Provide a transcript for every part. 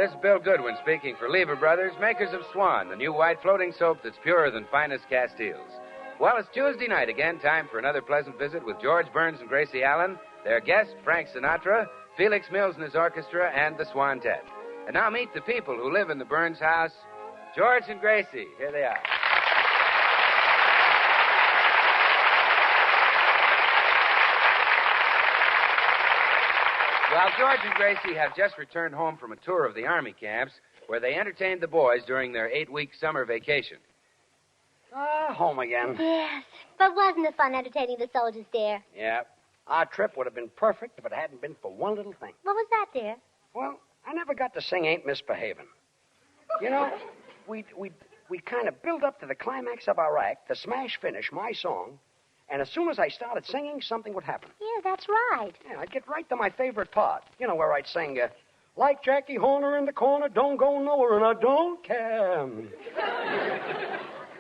this is Bill Goodwin speaking for Lever Brothers, makers of Swan, the new white floating soap that's purer than finest Castiles. Well, it's Tuesday night again, time for another pleasant visit with George Burns and Gracie Allen, their guest, Frank Sinatra, Felix Mills and his orchestra, and the Swan-Tet. And now meet the people who live in the Burns house, George and Gracie. Here they are. Well, George and Gracie have just returned home from a tour of the Army camps where they entertained the boys during their 8-week summer vacation. Home again. Yes, but wasn't it fun entertaining the soldiers, dear? Yeah. Our trip would have been perfect if it hadn't been for one little thing. What was that, dear? Well, I never got to sing Ain't Misbehavin'. You know, we kind of built up to the climax of our act, the smash finish, my song, and as soon as I started singing, something would happen. Yeah, that's right. Yeah, I'd get right to my favorite part. You know, where I'd sing, like Jackie Horner in the corner, don't go nowhere, and I don't care.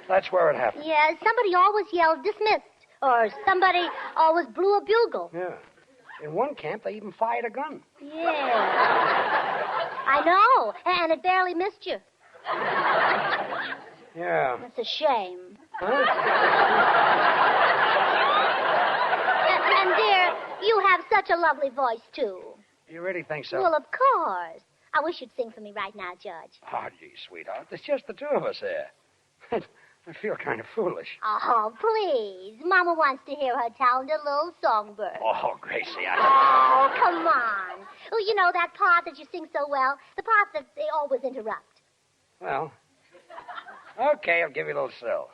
That's where it happened. Yeah, somebody always yelled dismissed, or somebody always blew a bugle. Yeah. In one camp, they even fired a gun. Yeah. I know, and it barely missed you. Yeah. It's a shame. Huh? And dear, you have such a lovely voice, too. You really think so? Well, of course. I wish you'd sing for me right now, George. Oh, gee, sweetheart. It's just the two of us here. I feel kind of foolish. Oh, please. Mama wants to hear her talented little songbird. Oh, Gracie, Oh, come on. Oh, you know that part that you sing so well? The part that they always interrupt. Well, okay, I'll give you a little sill.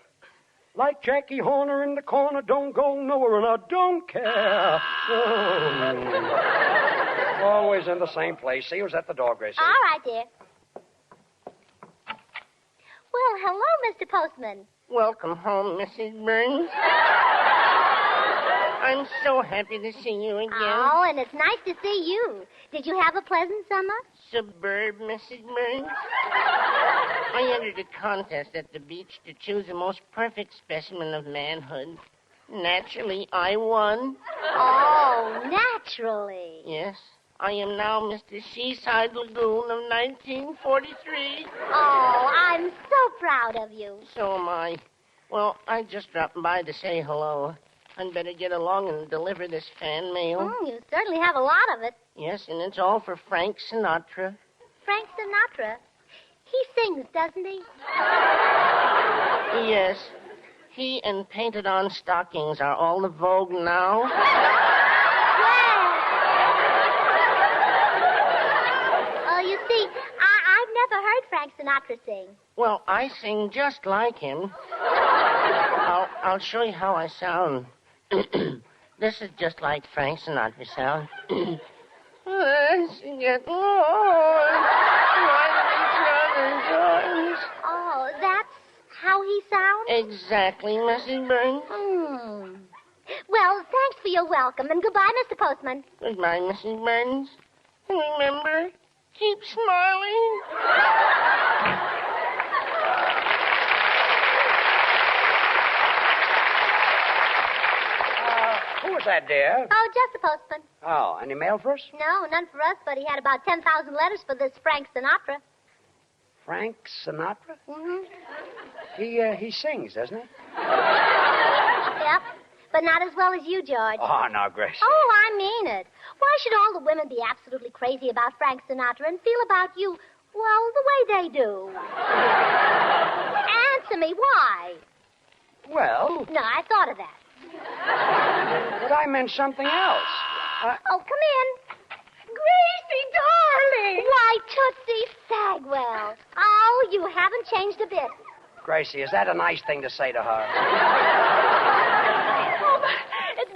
Like Jackie Horner in the corner, don't go nowhere, and I don't care. Oh. Always in the same place. See who's at the door, Gracie. All right, dear. Well, hello, Mr. Postman. Welcome home, Mrs. Burns. I'm so happy to see you again. Oh, and it's nice to see you. Did you have a pleasant summer? Superb, Mrs. Burns. I entered a contest at the beach to choose the most perfect specimen of manhood. Naturally, I won. Oh, naturally. Yes. I am now Mr. Seaside Lagoon of 1943. Oh, I'm so proud of you. So am I. Well, I just dropped by to say hello. I'd better get along and deliver this fan mail. You certainly have a lot of it. Yes, and it's all for Frank Sinatra. Frank Sinatra. He sings, doesn't he? Yes. He and painted-on stockings are all the vogue now. You see, I've never heard Frank Sinatra sing. Well, I sing just like him. I'll show you how I sound. This is just like Frank Sinatra sound. Let's get on each other's arms. Oh, that's how he sounds? Exactly, Mrs. Burns. Well, thanks for your welcome, and goodbye, Mr. Postman. Goodbye, Mrs. Burns. And remember, keep smiling. Who was that, dear? Oh, just the postman. Oh, any mail for us? No, none for us, but he had about 10,000 letters for this Frank Sinatra. Frank Sinatra? Mm-hmm. He sings, doesn't he? Yep, but not as well as you, George. Oh, now, Gracie. Oh, I mean it. Why should all the women be absolutely crazy about Frank Sinatra and feel about you, well, the way they do? Answer me, why? Well... No, I thought of that. But I meant something else. Oh, come in. Gracie, darling! Why, Tootsie Sagwell. Oh, you haven't changed a bit. Gracie, is that a nice thing to say to her?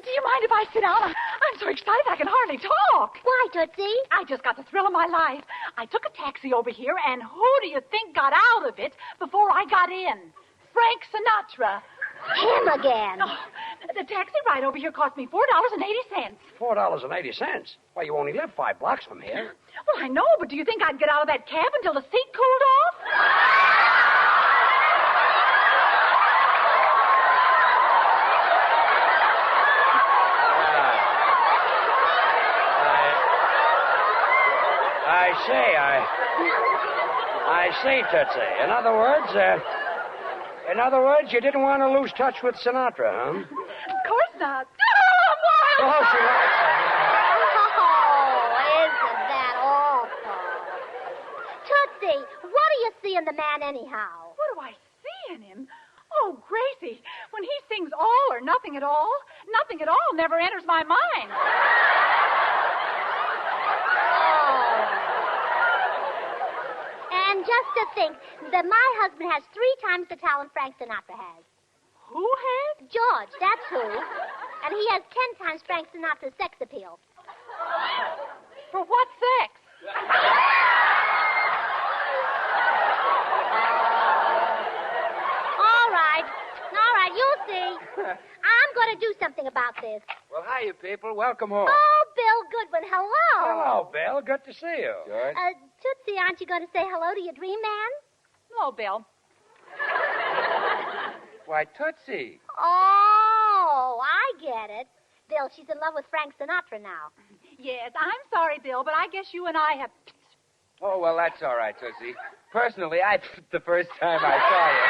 Do you mind if I sit down? I'm so excited I can hardly talk. Why, Tootsie? I just got the thrill of my life. I took a taxi over here, and who do you think got out of it before I got in? Frank Sinatra. Him again. Oh, the taxi ride over here cost me $4.80. $4.80? Why, you only live 5 blocks from here. Well, I know, but do you think I'd get out of that cab until the seat cooled off? I I see, Tootsie. In other words, you didn't want to lose touch with Sinatra, huh? Of course not. Oh, she likes it. Oh, isn't that awful? Tootsie, what do you see in the man anyhow? What do I see in him? Oh, Gracie, when he sings all or nothing at all never enters my mind. And just to think that my husband has 3 times the talent Frank Sinatra has. Who has? George, that's who. And he has 10 times Frank Sinatra's sex appeal. For what sex? All right, you'll see. I'm going to do something about this. Well, hiya, people. Welcome home. Oh, Bill Goodwin, hello. Hello, Bill. Good to see you. George? Tootsie, aren't you going to say hello to your dream man? Hello, Bill. Why, Tootsie. Oh, I get it. Bill, she's in love with Frank Sinatra now. Yes, I'm sorry, Bill, but I guess you and I have... Oh, well, that's all right, Tootsie. Personally, I the first time I saw you.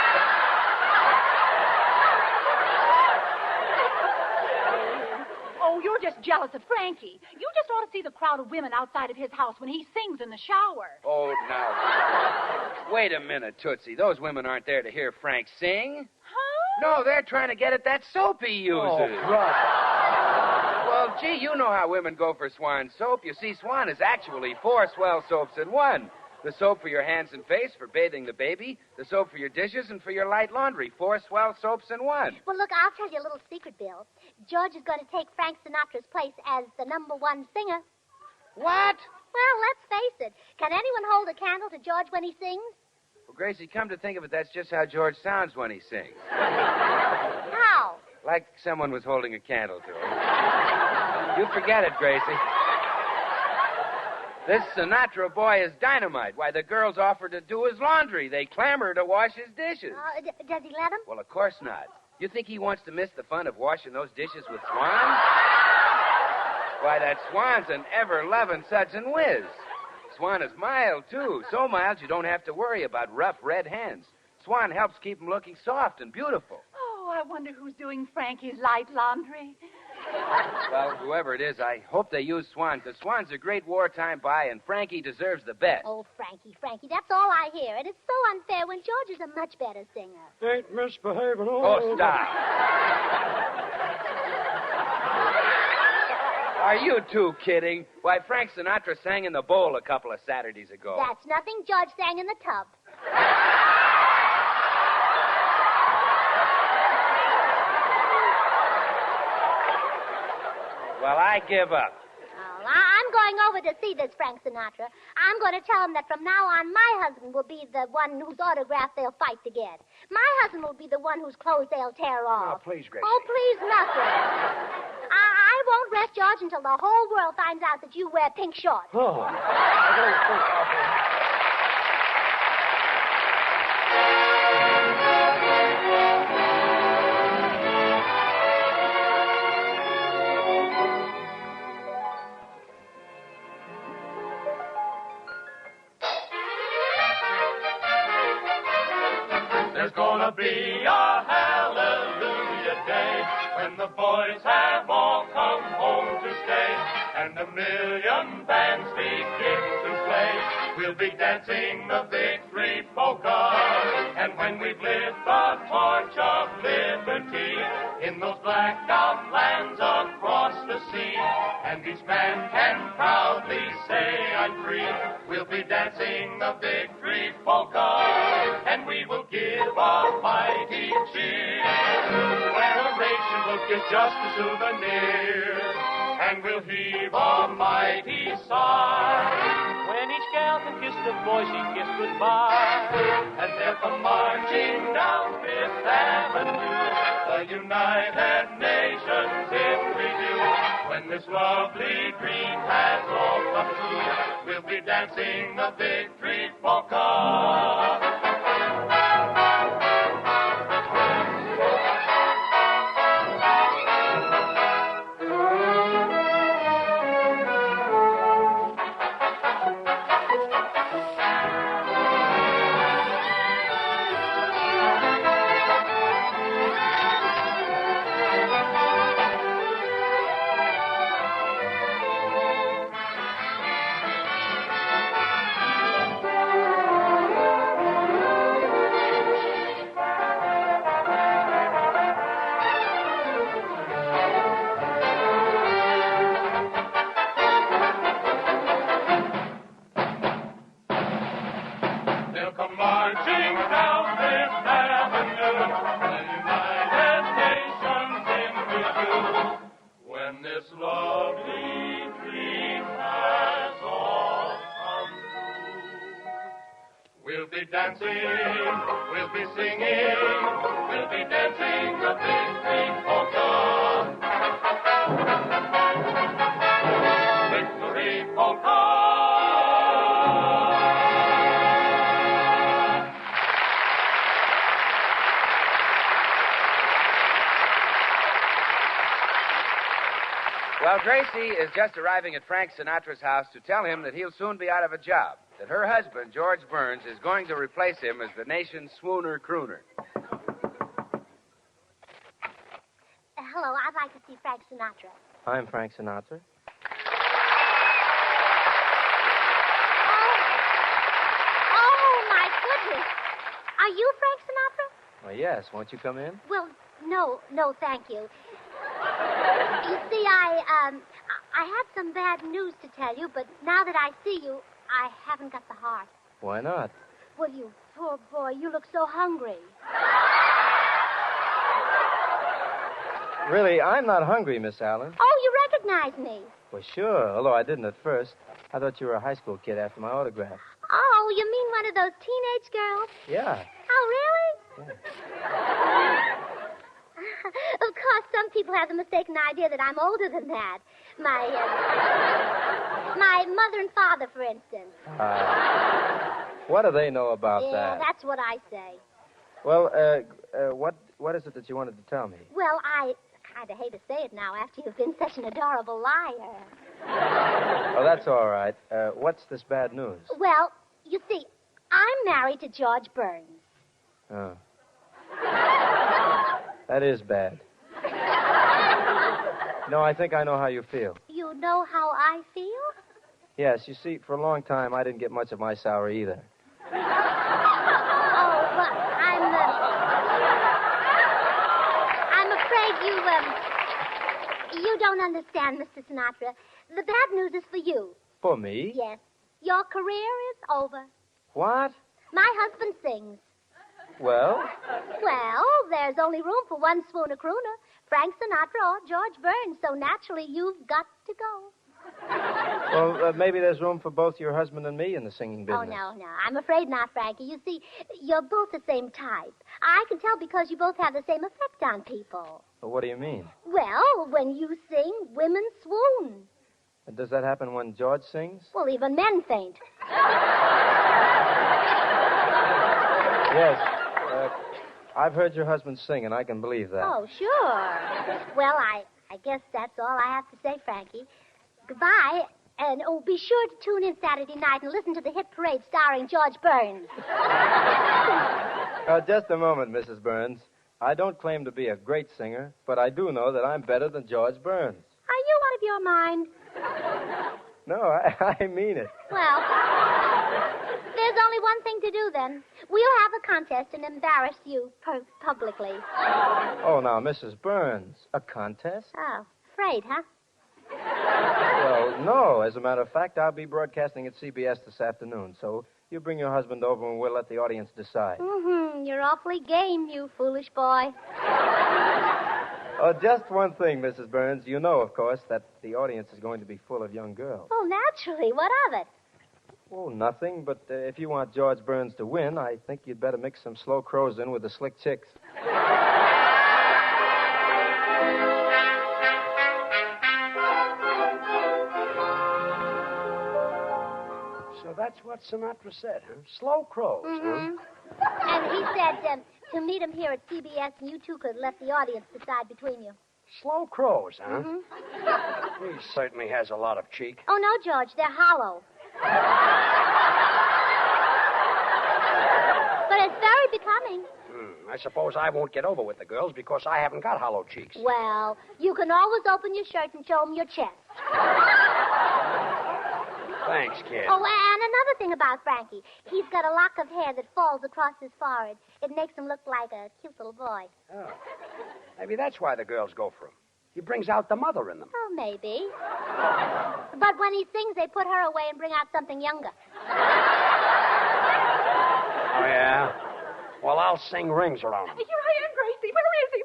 Oh, you're just jealous of Frankie. You just ought to see the crowd of women outside of his house when he sings in the shower. Oh, now. Wait a minute, Tootsie. Those women aren't there to hear Frank sing. Huh? No, they're trying to get at that soap he uses. Oh, brother. Well, gee, you know how women go for Swan soap. You see, Swan is actually 4 swell soaps in one. The soap for your hands and face for bathing the baby, the soap for your dishes, and for your light laundry. 4 swell soaps in one. Well, look, I'll tell you a little secret, Bill. George is going to take Frank Sinatra's place as the #1 singer. What? Well, let's face it. Can anyone hold a candle to George when he sings? Well, Gracie, come to think of it, that's just how George sounds when he sings. How? Like someone was holding a candle to him. You forget it, Gracie. This Sinatra boy is dynamite. Why, the girls offered to do his laundry. They clamor to wash his dishes. Does he let him? Well, of course not. You think he wants to miss the fun of washing those dishes with Swan? Why, that Swan's an ever-loving suds and whiz. Swan is mild, too. So mild you don't have to worry about rough red hands. Swan helps keep him looking soft and beautiful. Oh, I wonder who's doing Frankie's light laundry. Well, whoever it is, I hope they use Swan, because Swan's a great wartime buy, and Frankie deserves the best. Oh, Frankie, that's all I hear. And it's so unfair when George is a much better singer. Ain't misbehaving. Oh, stop. Are you two kidding? Why, Frank Sinatra sang in the bowl a couple of Saturdays ago. That's nothing. George sang in the tub. Well, I give up. Oh, I'm going over to see this Frank Sinatra. I'm going to tell him that from now on, my husband will be the one whose autograph they'll fight to get. My husband will be the one whose clothes they'll tear off. Oh, please, Gracie. Oh, please, nothing. I won't rest, George, until the whole world finds out that you wear pink shorts. Oh. I don't think I'll be... There's gonna be a hallelujah day when the boys have all come home to stay and a million bands begin to play. We'll be dancing the victory polka, and when we've lit the torch of liberty in those blacked out lands across the sea, and each man can proudly say I'm free, we'll be dancing the victory polka, and we will give a mighty cheer, where a ration will get just a souvenir, and we'll heave a mighty sigh when each gal can kiss the boy she kissed goodbye, and they'll come marching down Fifth Avenue, the United Nations in review. When this lovely dream has all come true, we'll be dancing the victory polka. marching down Fifth Avenue, the United Nations into view. When this lovely dream has all come true, we'll be dancing, we'll be singing, we'll be dancing the big polka. Victory polka. Well, Gracie is just arriving at Frank Sinatra's house to tell him that he'll soon be out of a job, that her husband, George Burns, is going to replace him as the nation's swooner crooner. Hello, I'd like to see Frank Sinatra. I'm Frank Sinatra. Oh, my goodness. Are you Frank Sinatra? Well, yes. Won't you come in? Well, no, thank you. You see, I had some bad news to tell you, but now that I see you, I haven't got the heart. Why not? Well, you poor boy, you look so hungry. Really, I'm not hungry, Miss Allen. Oh, you recognize me. Well, sure, although I didn't at first. I thought you were a high school kid after my autograph. Oh, you mean one of those teenage girls? Yeah. Oh, really? Yeah. Of course, some people have the mistaken idea that I'm older than that. My mother and father, for instance. What do they know about Yeah, that? that's what I say. Well, what is it that you wanted to tell me? Well, I kind of hate to say it now after you've been such an adorable liar. Oh, that's all right. What's this bad news? Well, you see, I'm married to George Burns. Oh. That is bad. No, I think I know how you feel. You know how I feel? Yes, you see, for a long time, I didn't get much of my salary either. Oh, but I'm afraid you don't understand, Mr. Sinatra. The bad news is for you. For me? Yes. Your career is over. What? My husband sings. Well? Well, there's only room for one swooner crooner, Frank Sinatra or George Burns, so naturally you've got to go. Well, maybe there's room for both your husband and me in the singing business. Oh, no. I'm afraid not, Frankie. You see, you're both the same type. I can tell because you both have the same effect on people. Well, what do you mean? Well, when you sing, women swoon. And does that happen when George sings? Well, even men faint. Yes. I've heard your husband sing, and I can believe that. Oh, sure. Well, I guess that's all I have to say, Frankie. Goodbye. And, be sure to tune in Saturday night and listen to the hit parade starring George Burns. Just a moment, Mrs. Burns. I don't claim to be a great singer, but I do know that I'm better than George Burns. Are you out of your mind? No, I mean it. Well, there's only one thing to do, then. We'll have a contest and embarrass you publicly. Oh, now, Mrs. Burns, a contest? Oh, afraid, huh? Well, no. As a matter of fact, I'll be broadcasting at CBS this afternoon, so you bring your husband over and we'll let the audience decide. Mm-hmm. You're awfully game, you foolish boy. Oh, just one thing, Mrs. Burns. You know, of course, that the audience is going to be full of young girls. Oh, naturally. What of it? Oh, nothing, but if you want George Burns to win, I think you'd better mix some slow crows in with the slick chicks. So that's what Sinatra said, huh? Slow crows, huh? And he said to meet him here at CBS, and you two could let the audience decide between you. Slow crows, huh? He certainly has a lot of cheek. Oh, no, George, they're hollow. But it's very becoming. I suppose I won't get over with the girls because I haven't got hollow cheeks. Well, you can always open your shirt and show them your chest. Thanks, kid. Oh, and another thing about Frankie. He's got a lock of hair that falls across his forehead. It makes him look like a cute little boy. Oh. Maybe that's why the girls go for him. He brings out the mother in them. Oh, maybe. But when he sings, they put her away and bring out something younger. yeah? Well, I'll sing rings around him. Here I am, Gracie. Where is he?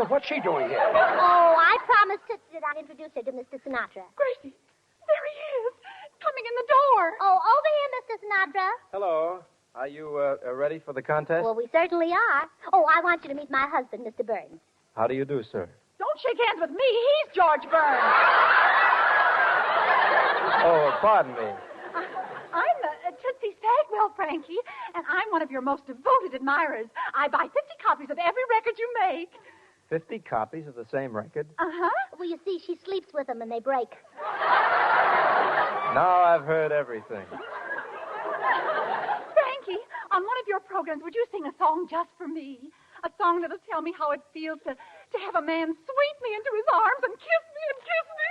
What's she doing here? Oh, I promised Tootsie that I'd introduce her to Mr. Sinatra. Gracie, there he is, coming in the door. Oh, over here, Mr. Sinatra. Hello. Are you ready for the contest? Well, we certainly are. Oh, I want you to meet my husband, Mr. Burns. How do you do, sir? Don't shake hands with me. He's George Burns. Oh, pardon me. I'm Tootsie Sagwell, Frankie, and I'm one of your most devoted admirers. I buy 50 copies of every record you make. 50 copies of the same record? Uh-huh. Well, you see, she sleeps with them and they break. Now I've heard everything. Frankie, on one of your programs, would you sing a song just for me? A song that'll tell me how it feels to have a man sweep me into his arms and kiss me and kiss me.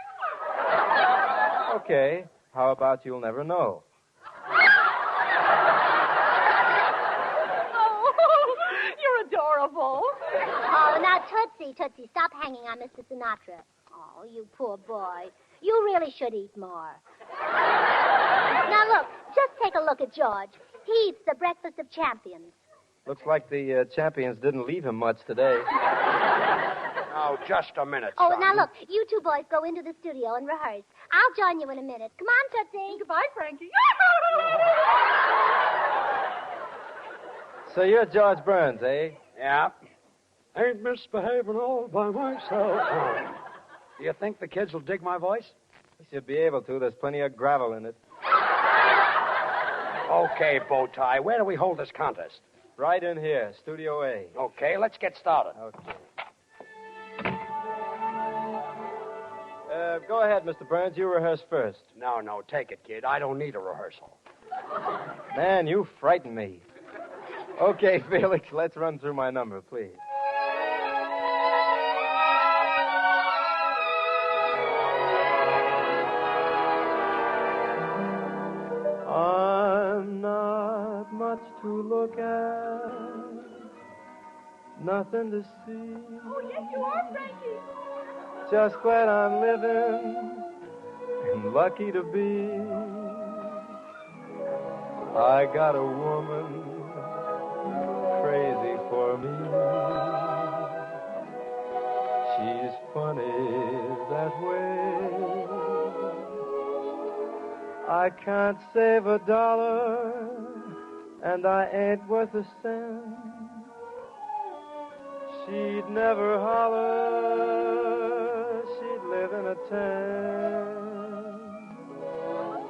Okay. How about You'll Never Know? Oh, you're adorable. Oh, now, Tootsie, stop hanging on Mr. Sinatra. Oh, you poor boy. You really should eat more. Now, look, just take a look at George. He eats the breakfast of champions. Looks like the champions didn't leave him much today. Now, just a minute, Oh, son. now, look, you two boys go into the studio and rehearse. I'll join you in a minute. Come on, Tootsie. Goodbye, Frankie. So you're George Burns, eh? Yeah. Ain't misbehaving all by myself. Do you think the kids will dig my voice? You should be able to. There's plenty of gravel in it. Okay, Bowtie. Where do we hold this contest? Right in here, Studio A. Okay, let's get started. Okay. Go ahead, Mr. Burns. You rehearse first. No, take it, kid. I don't need a rehearsal. Man, you frighten me. Okay, Felix, let's run through my number, please. I'm not much to look at, nothing to see. Oh, yes, you are, Frankie. Just glad I'm living and lucky to be. I got a woman crazy for me. She's funny that way. I can't save a dollar, and I ain't worth a cent. She'd never holler, she'd live in a tent.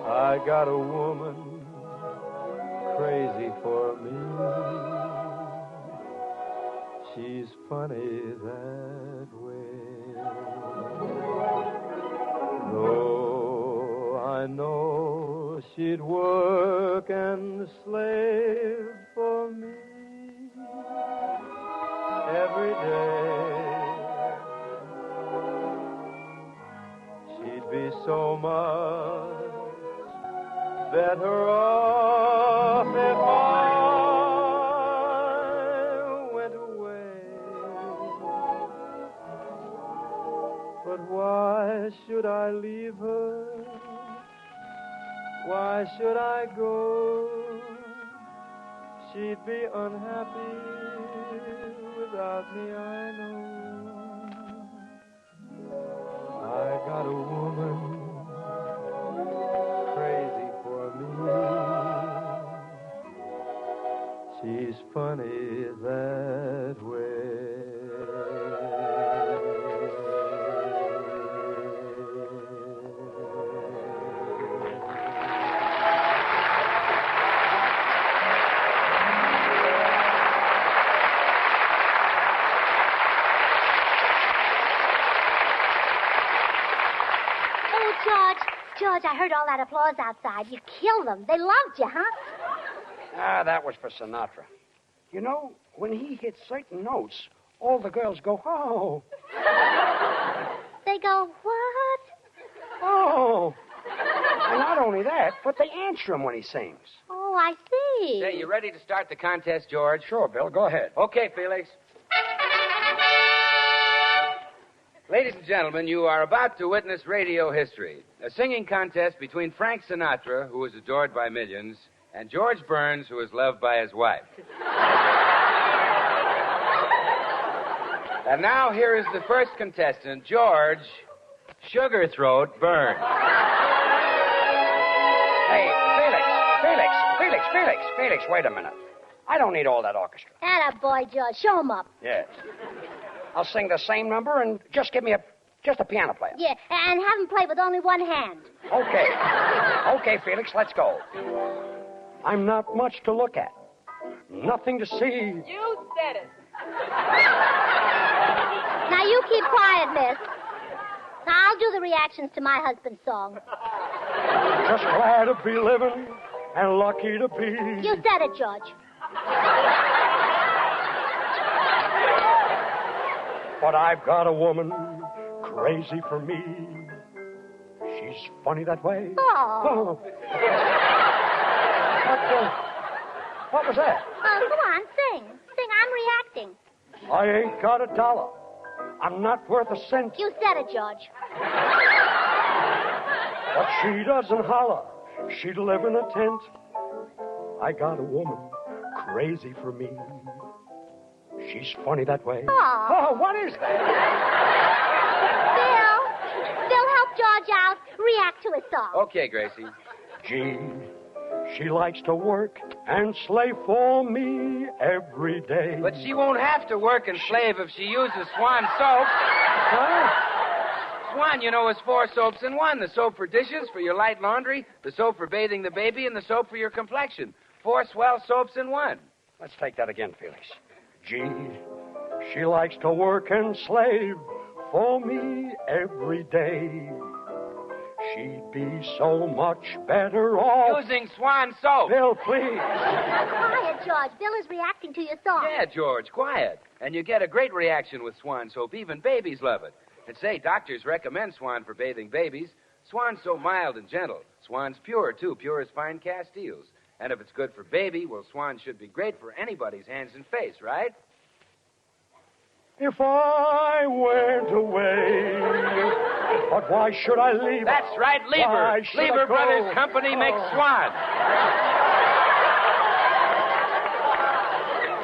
I got a woman crazy for me. She's funny that way. Though I know she'd work and slave for me every day, she'd be so much better off if I went away. But why should I leave her? Why should I go? She'd be unhappy without me, I know. I got a woman crazy for me. She's funny that way. George, I heard all that applause outside. You killed them. They loved you, huh? Ah, that was for Sinatra. You know, when he hits certain notes, all the girls go, oh. They go, what? Oh. And not only that, but they answer him when he sings. Oh, I see. Say, you ready to start the contest, George? Sure, Bill, go ahead. Okay, Felix. Ladies and gentlemen, you are about to witness radio history. A singing contest between Frank Sinatra, who was adored by millions, And George Burns, who is loved by his wife. And now here is the first contestant, George Sugarthroat Burns. Hey, Felix, wait a minute. I don't need all that orchestra. Atta boy, George. Show him up. Yes. I'll sing the same number and just give me a piano player. Yeah, and have him play with only one hand. Okay. Okay, Felix, let's go. I'm not much to look at. Nothing to see. You said it. Now, you keep quiet, miss. Now, I'll do the reactions to my husband's song. Just glad to be living and lucky to be. You said it, George. But I've got a woman crazy for me. She's funny that way. Oh. What was that? Go on, sing. Sing, I'm reacting. I ain't got $1. I'm not worth a cent. You said it, George. But she doesn't holler. She'd live in a tent. I got a woman crazy for me. She's funny that way. Oh, what is that? Bill, help George out. React to his song. Okay, Gracie. Gee, she likes to work and slave for me every day. But she won't have to work and slave if she uses Swan soap. Huh? Swan, you know, is 4 soaps in one. The soap for dishes, for your light laundry, the soap for bathing the baby, and the soap for your complexion. 4 swell soaps in one. Let's take that again, Felix. Gee, she likes to work and slave for me every day. She'd be so much better off. Using Swan soap. Bill, please. Quiet, George. Bill is reacting to your song. Yeah, George, quiet. And you get a great reaction with Swan soap. Even babies love it. And say, doctors recommend Swan for bathing babies. Swan's so mild and gentle. Swan's pure, too. Pure as fine castiles. And if it's good for baby, well, Swan should be great for anybody's hands and face, right? If I went away, but why should I leave? That's right, Lever. Lever Brothers Company makes Swan.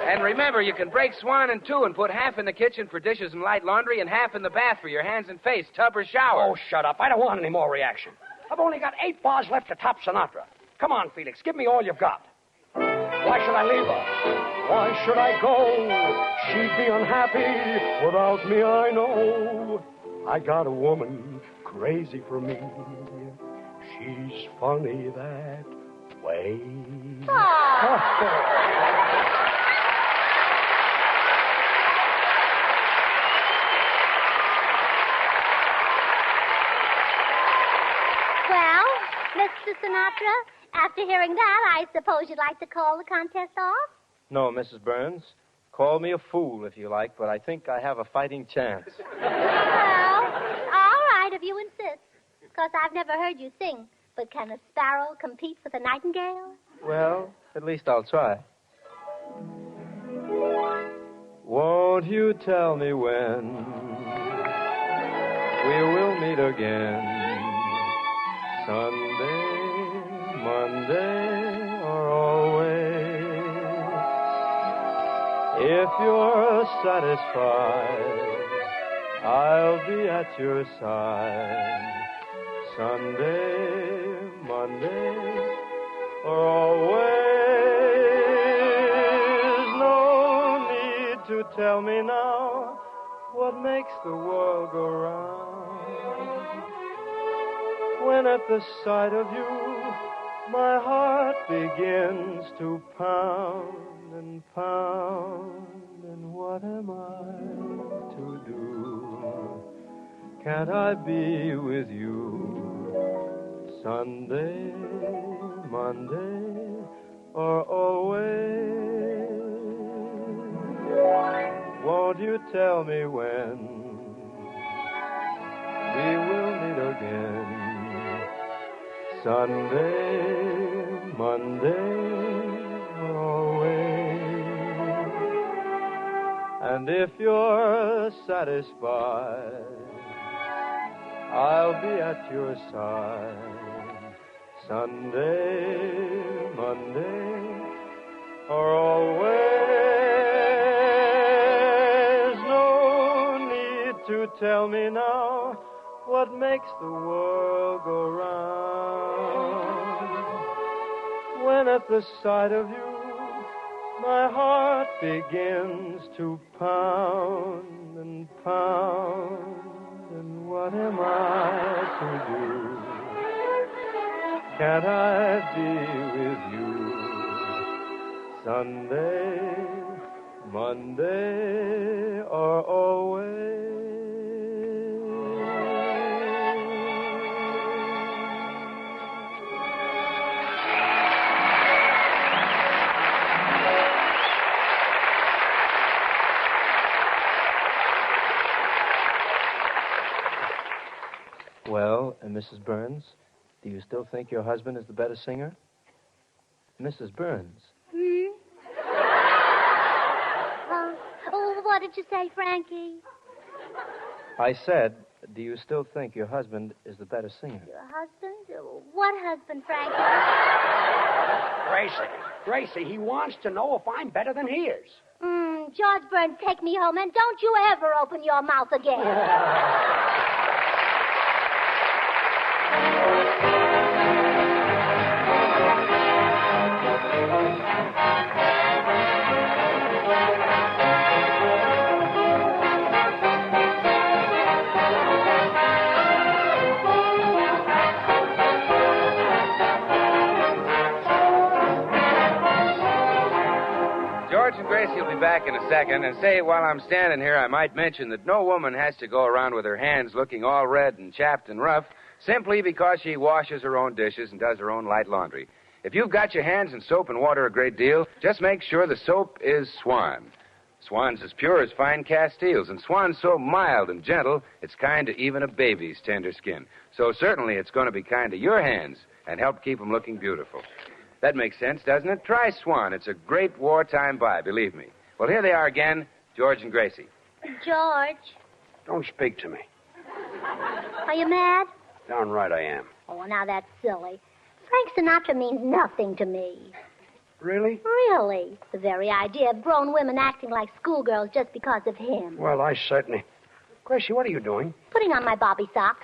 And remember, you can break Swan in 2 and put half in the kitchen for dishes and light laundry and half in the bath for your hands and face, tub or shower. Oh, shut up. I don't want any more reaction. I've only got 8 bars left to top Sinatra. Come on, Felix. Give me all you've got. Why should I leave her? Why should I go? She'd be unhappy without me, I know. I got a woman crazy for me. She's funny that way. Well, Mr. Sinatra, after hearing that, I suppose you'd like to call the contest off? No, Mrs. Burns. Call me a fool if you like, but I think I have a fighting chance. Well, all right, if you insist. Of course, I've never heard you sing. But can a sparrow compete with a nightingale? Well, at least I'll try. Won't you tell me when we will meet again? Sunday, Monday, or always? If you're satisfied, I'll be at your side. Sunday, Monday, or always. No need to tell me now what makes the world go round. When at the sight of you, my heart begins to pound and pound. And what am I to do? Can't I be with you Sunday, Monday, or always? Won't you tell me when we will meet again? Sunday, Monday, or always? And if you're satisfied, I'll be at your side. Sunday, Monday, or always. No need to tell me now what makes the world go round. When at the sight of you, my heart begins to pound and pound. And what am I to do? Can't I be with you? Sunday, Monday, or always? Well, Mrs. Burns, do you still think your husband is the better singer? Mrs. Burns. What did you say, Frankie? I said, do you still think your husband is the better singer? Your husband? What husband, Frankie? Gracie, he wants to know if I'm better than he is. George Burns, take me home, and don't you ever open your mouth again. George and Gracie will be back in a second. And say, while I'm standing here, I might mention that no woman has to go around with her hands looking all red and chapped and rough simply because she washes her own dishes and does her own light laundry. If you've got your hands in soap and water a great deal, just make sure the soap is Swan. Swan's as pure as fine Castiles, and Swan's so mild and gentle, it's kind to even a baby's tender skin. So certainly it's going to be kind to your hands and help keep them looking beautiful. That makes sense, doesn't it? Try Swan. It's a great wartime buy, believe me. Well, here they are again, George and Gracie. George, Don't speak to me. are you mad? Downright I am. Oh, now that's silly. Frank Sinatra means nothing to me. Really? Really. The very idea of grown women acting like schoolgirls just because of him. Well, I certainly... Gracie, what are you doing? Putting on my bobby sock.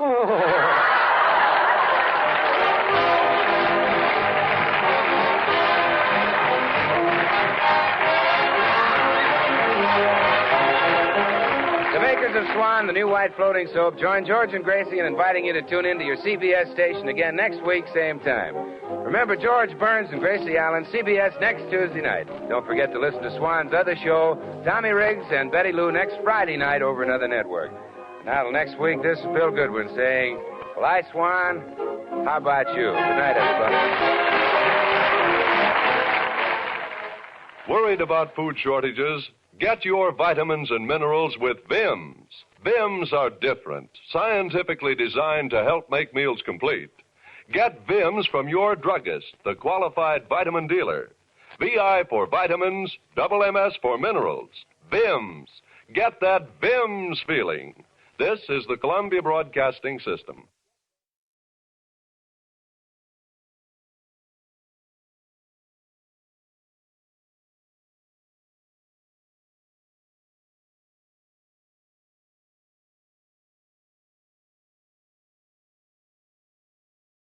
The makers of Swan, the new white floating soap, join George and Gracie in inviting you to tune in to your CBS station again next week, same time. Remember, George Burns and Gracie Allen, CBS next Tuesday night. Don't forget to listen to Swan's other show, Tommy Riggs and Betty Lou, next Friday night over another network. Now, till next week, this is Bill Goodwin saying, well, I, Swan, how about you? Good night, everybody. Worried about food shortages? Get your vitamins and minerals with Vims. Vims are different, scientifically designed to help make meals complete. Get Vims from your druggist, the qualified vitamin dealer. VI for vitamins, double MS for minerals. Vims. Get that Vims feeling. This is the Columbia Broadcasting System.